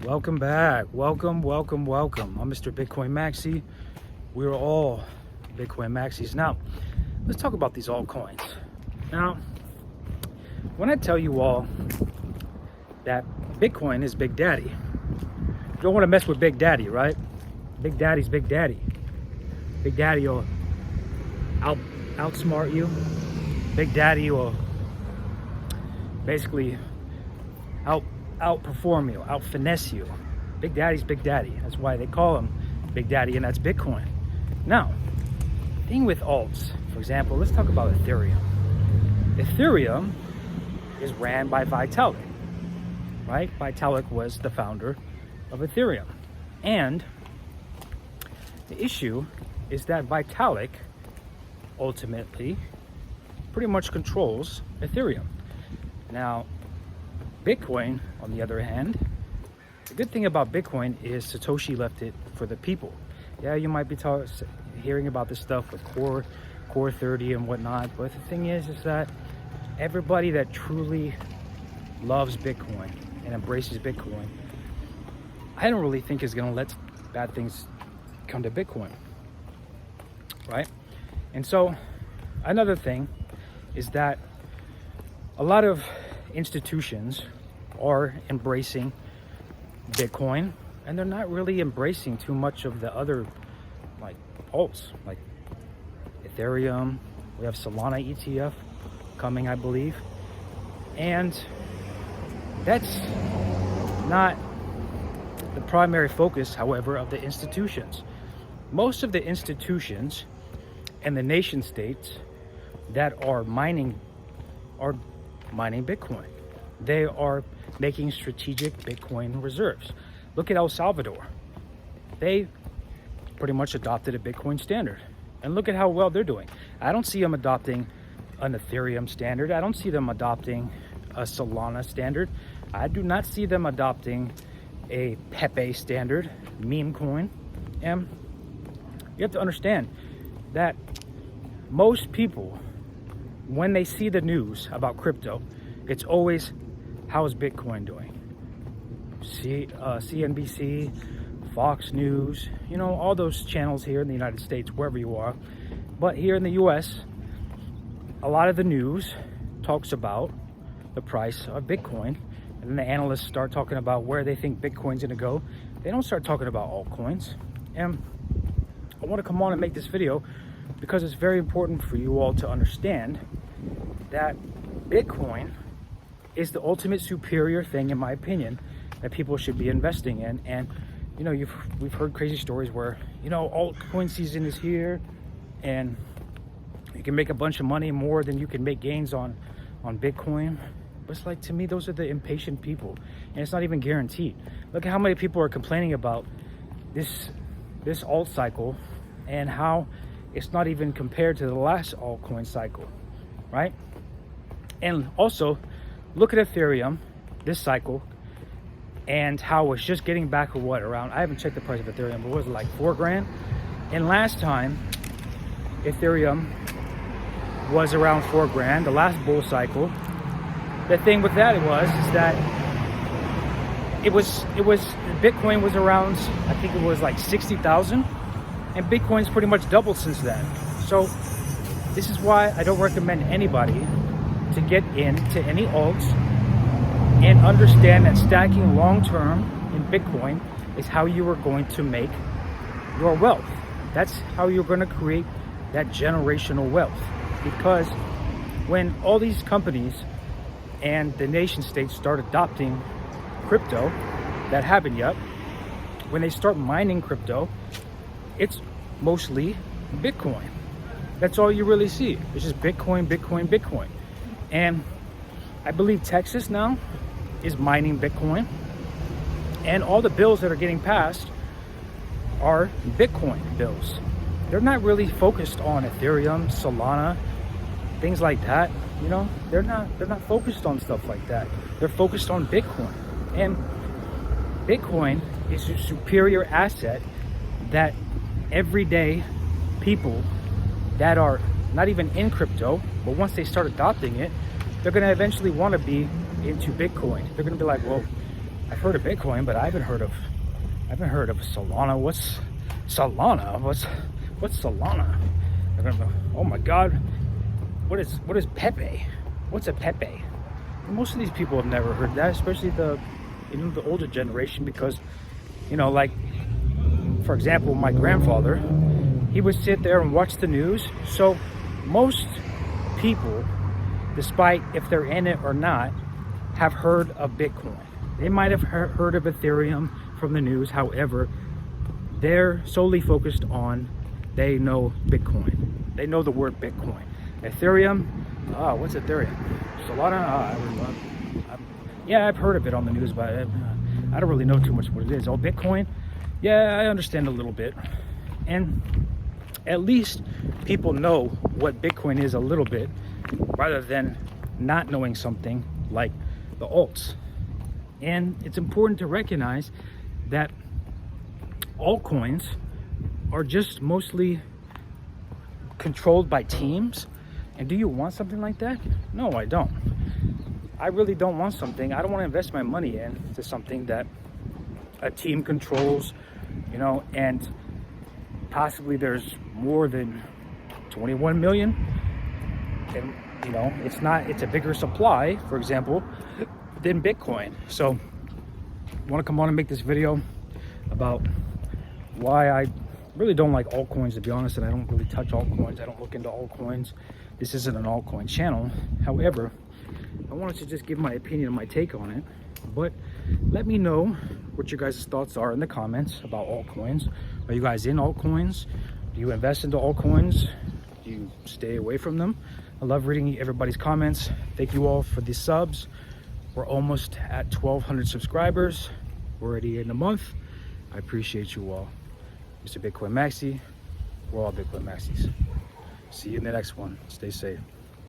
Welcome back. Welcome. I'm Mr. Bitcoin Maxi. We're all Bitcoin Maxis. Now, let's talk about these altcoins. Now, when I tell you all that Bitcoin is Big Daddy, you don't want to mess with Big Daddy, right? Big Daddy's Big Daddy. Big Daddy will outsmart you. Big Daddy will basically outperform you, out finesse you. Big Daddy's Big Daddy. That's why they call him Big Daddy, and that's Bitcoin. Now, thing with alts, for example, let's talk about Ethereum. Ethereum is ran by Vitalik, right? Vitalik was the founder of Ethereum. And the issue is that Vitalik ultimately pretty much controls Ethereum. Now, Bitcoin, on the other hand, the good thing about Bitcoin is Satoshi left it for the people. Yeah, you might be hearing about this stuff with Core 30 and whatnot, but the thing is that everybody that truly loves Bitcoin and embraces Bitcoin, I don't really think is going to let bad things come to Bitcoin, right? And so another thing is that a lot of institutions are embracing Bitcoin, and they're not really embracing too much of the other like alts, like Ethereum. We have Solana ETF coming, I believe, and that's not the primary focus, however, of the institutions. Most of the institutions and the nation states that are mining Bitcoin. They are making strategic Bitcoin reserves. Look at El Salvador. They pretty much adopted a Bitcoin standard. And look at how well they're doing. I don't see them adopting an Ethereum standard. I don't see them adopting a Solana standard. I do not see them adopting a Pepe standard, meme coin. And you have to understand that most people, when they see the news about crypto, it's always, how is Bitcoin doing? CNBC, Fox News, all those channels here in the United States, wherever you are. But here in the US, a lot of the news talks about the price of Bitcoin. And then the analysts start talking about where they think Bitcoin's gonna go. They don't start talking about altcoins. And I wanna come on and make this video because it's very important for you all to understand that Bitcoin is the ultimate superior thing, in my opinion, that people should be investing in. And we've heard crazy stories where altcoin season is here and you can make a bunch of money more than you can make gains on Bitcoin. But it's like, to me, those are the impatient people, and it's not even guaranteed. Look at how many people are complaining about this alt cycle and how it's not even compared to the last altcoin cycle, right? And also, look at Ethereum this cycle and how it's just getting back around, I haven't checked the price of Ethereum, but was it like $4,000? And last time Ethereum was around $4,000, the last bull cycle. The thing with that is that it was Bitcoin was around, I think it was like 60,000, and Bitcoin's pretty much doubled since then. So this is why I don't recommend anybody to get into any alts and understand that stacking long-term in Bitcoin is how you are going to make your wealth. That's how you're going to create that generational wealth. Because when all these companies and the nation states start adopting crypto, that haven't yet, when they start mining crypto, it's mostly Bitcoin. That's all you really see. It's just Bitcoin, Bitcoin, Bitcoin. And I believe Texas now is mining Bitcoin, and all the bills that are getting passed are Bitcoin bills. They're not really focused on Ethereum, Solana, things like that. They're not focused on stuff like that. They're focused on Bitcoin. And Bitcoin is a superior asset that everyday people that are not even in crypto, but once they start adopting it, they're going to eventually want to be into Bitcoin. They're going to be like, well, I've heard of Bitcoin, but I haven't heard of Solana. What's Solana? What's Solana? I don't know. Oh my God, what is Pepe? What's a Pepe? Most of these people have never heard that, especially the older generation, because like, for example, my grandfather, he would sit there and watch the news. So most people, despite if they're in it or not, have heard of Bitcoin. They might have heard of Ethereum from the news. However, they're solely focused on, they know Bitcoin. They know the word Bitcoin. Ethereum, what's Ethereum? Solana, yeah, I've heard of it on the news, but I don't really know too much what it is. Oh, Bitcoin, yeah, I understand a little bit. And at least people know what Bitcoin is a little bit, rather than not knowing something like the alts. And it's important to recognize that altcoins are just mostly controlled by teams. And do you want something like that? No, I don't. I really don't want something. I don't want to invest my money into something that a team controls, and possibly there's more than 21 million. And it's a bigger supply, for example, than Bitcoin. So I want to come on and make this video about why I really don't like altcoins, to be honest, and I don't really touch altcoins. I don't look into altcoins. This isn't an altcoin channel. However, I wanted to just give my opinion and my take on it. But let me know what your guys' thoughts are in the comments about altcoins. Are you guys in altcoins? Do you invest into altcoins? Do you stay away from them? I love reading everybody's comments. Thank you all for the subs. We're almost at 1,200 subscribers. We're already in a month. I appreciate you all. Mr. Bitcoin Maxi. We're all Bitcoin Maxis. See you in the next one. Stay safe.